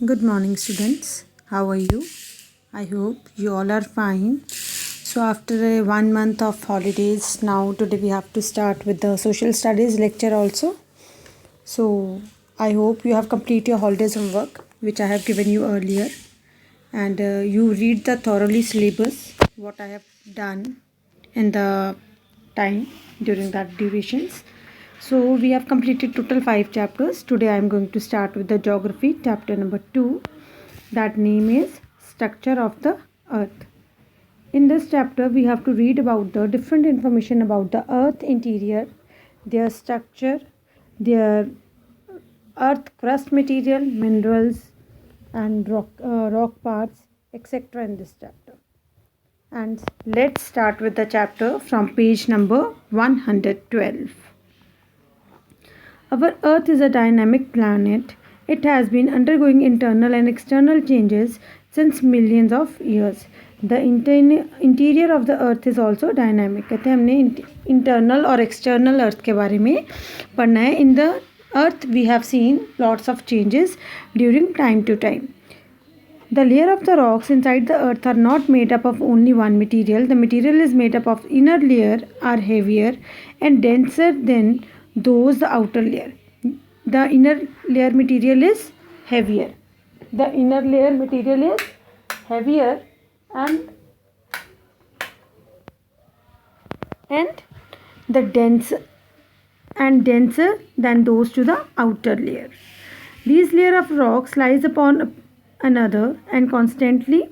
Good morning, students. How are you? I hope you all are fine. So, after a 1 month of holidays, now today we have to start with the social studies lecture also. So, I hope you have completed your holidays homework, which I have given you earlier, and you read the thoroughly syllabus, what I have done in the time during that durations. So we have completed total 5 chapters. Today I am going to start with the geography chapter number 2. That name is structure of the earth. In this chapter we have to read about the different information about the earth interior, their structure, their earth crust material, minerals and rock parts, etc. in this chapter. And let's start with the chapter from page number 112. Our Earth is a dynamic planet. It has been undergoing internal and external changes since millions of years. The interior of the Earth is also dynamic. कहते हैं हमने internal और external Earth के बारे में पढ़ना है. In the Earth we have seen lots of changes during time to time. The layer of the rocks inside the earth are not made up of only one material. The material is made up of inner layer are heavier and denser than those the outer layer. The inner layer material is heavier. The inner layer material is heavier and the denser than those to the outer layer. These layer of rocks lies upon another and constantly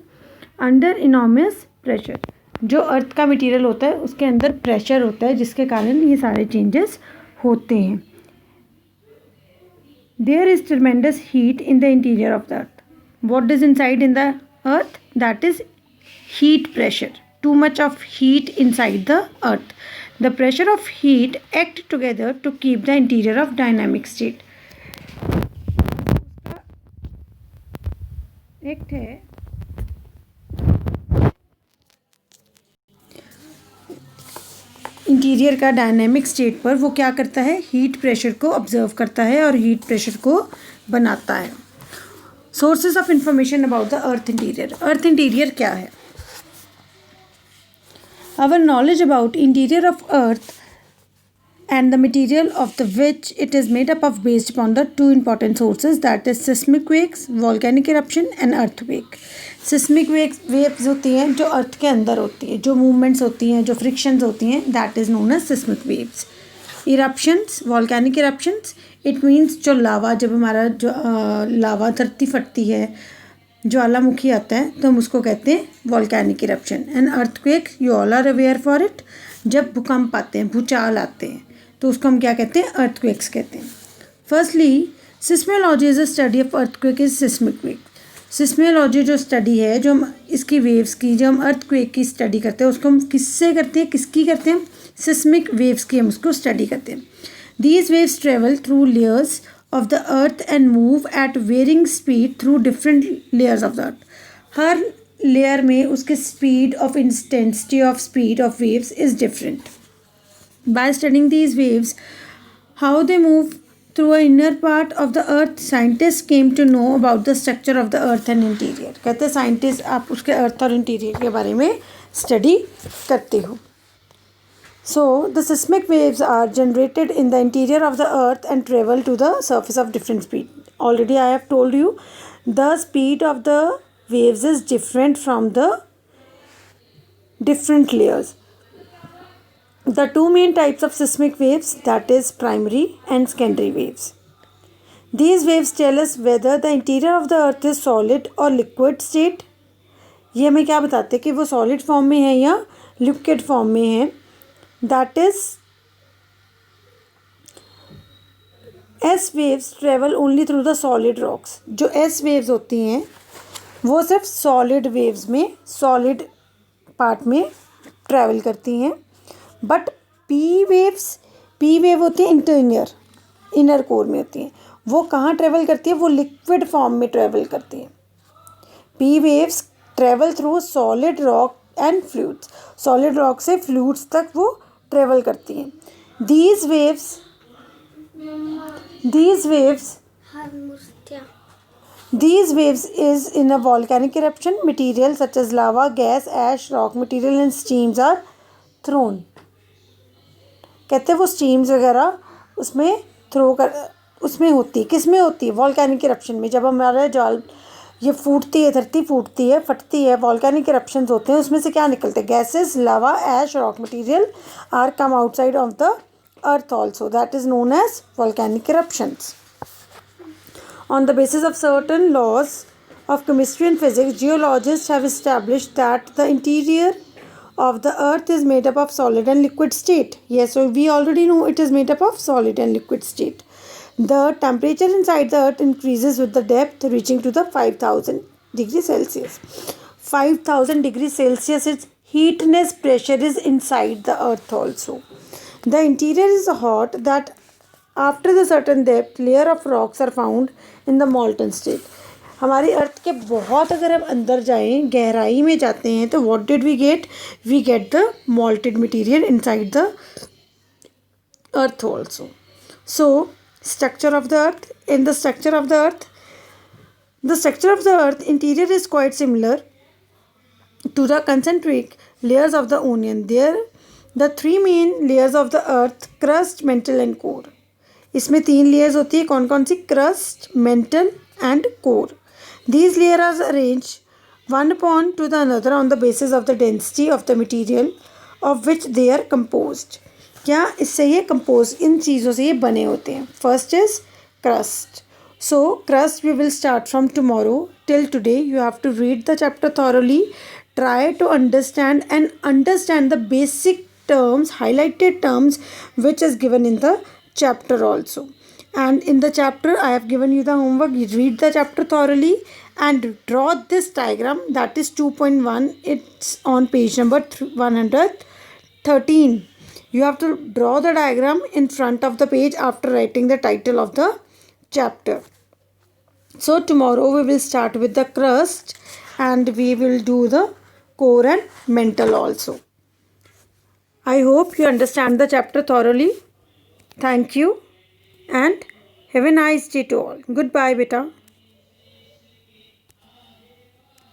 under enormous pressure. जो अर्थ का material होता है उसके अंदर pressure होता है जिसके कारण ये सारे चेंजेस होते हैं. There is tremendous heat in the interior of the earth. What is inside in the earth? That is heat pressure. Too much of heat inside the earth. The pressure of heat act together to keep the interior of dynamic state. Act है interior का dynamic state पर वो क्या करता है, heat pressure को observe करता है और हीट प्रेशर को बनाता है. Sources of information about the earth interior. Earth interior क्या है? Our knowledge about interior of earth and the material of the which it is made up of based upon the two important sources, that is seismic waves, volcanic eruption and earthquake. Seismic waves होती हैं जो अर्थ के अंदर होती है, जो movements होती हैं, जो फ्रिक्शंस होती हैं, that is known as seismic waves. Eruptions, volcanic eruptions, it means जो लावा, जब हमारा जो लावा धरती फटती है, ज्वालामुखी आता है तो हम उसको कहते हैं volcanic eruption. And earthquake, you all are aware for it, जब भूकंप आते हैं, भूचाल आते हैं तो उसको हम क्या कहते हैं, अर्थक्वेक्स कहते हैं. Firstly seismology is a study of earthquake is seismic wave. Seismology जो स्टडी है, जो हम इसकी वेव्स की, जो हम अर्थक्वेक की स्टडी करते हैं उसको हम किससे करते हैं, किसकी करते हैं, सिस्मिक वेव्स की हम उसको स्टडी करते हैं. These waves travel through layers of the earth and move at varying speed through different layers of the earth. हर लेयर में उसके speed of intensity of speed of waves is different. By studying these waves, how they move through an inner part of the earth, scientists came to know about the structure of the earth and interior. कहते हैं scientist आप उसके अर्थ और interior के बारे में study करते हो. So the seismic waves are generated in the interior of the earth and travel to the surface of different speed. Already I have told you the speed of the waves is different from the different layers. The two main types of seismic waves, that is primary and secondary waves. These waves tell us whether the interior of the earth is solid or liquid state. ये हमें क्या बताते हैं कि वो solid form में है या liquid form में है. That is S waves travel only through the solid rocks. जो S waves होती हैं वो सिर्फ solid waves में, solid part में travel करती हैं. बट पी वेव होती है इनर कोर में होती हैं. वो कहाँ ट्रेवल करती है, वो लिक्विड फॉर्म में ट्रेवल करती हैं. P waves travel through solid rock and fluids. Solid rock से फ्लूइड्स तक वो ट्रेवल करती हैं. These waves These waves is in a volcanic eruption. Material such as lava, gas, ash, rock material and steams are thrown. कहते हैं वो stems वगैरह उसमें थ्रो कर उसमें होती है, किस में होती है? वॉल्केनिक इरप्शन में। जब हमारा जाल ये फूटती है, धरती फूटती है, फटती है, वॉल्केनिक इरप्शंस होते हैं, उसमें से क्या निकलते हैं? Gases, lava, ash, rock material are come outside of the earth also, that is known as volcanic eruptions. On the basis of certain laws of chemistry and physics, geologists have established that the interior of the earth is made up of solid and liquid state. Yes, so we already know it is made up of solid and liquid state. The temperature inside the earth increases with the depth, reaching to the 5000 degrees Celsius. 5000 degrees Celsius is heatness pressure is inside the earth also. The interior is hot that after the certain depth layer of rocks are found in the molten state. हमारी अर्थ के बहुत अगर हम अंदर जाएं, गहराई में जाते हैं, तो what did we get? We get the molten material inside the earth also. So structure of the earth. In the structure of the earth interior is quite similar to the concentric layers of the onion. There the three main layers of the earth: crust, mantle and core. इसमें 3 layers होती है. कौन कौन सी? Crust, mantle and core. These layer are arrange one upon to the another on the basis of the density of the material of which they are composed. क्या इससे ये compose, इन चीज़ों से ये बने होते हैं. First is crust. So crust we will start from tomorrow. Till today you have to read the chapter thoroughly, try to understand the basic terms, highlighted terms which is given in the chapter also. And in the chapter I have given you the homework. You read the chapter thoroughly and draw this diagram, that is 2.1. it's on page number 113. You have to draw the diagram in front of the page after writing the title of the chapter. So tomorrow we will start with the crust and we will do the core and mantle also. I hope you understand the chapter thoroughly. Thank you and have a nice day to all. Goodbye, beta.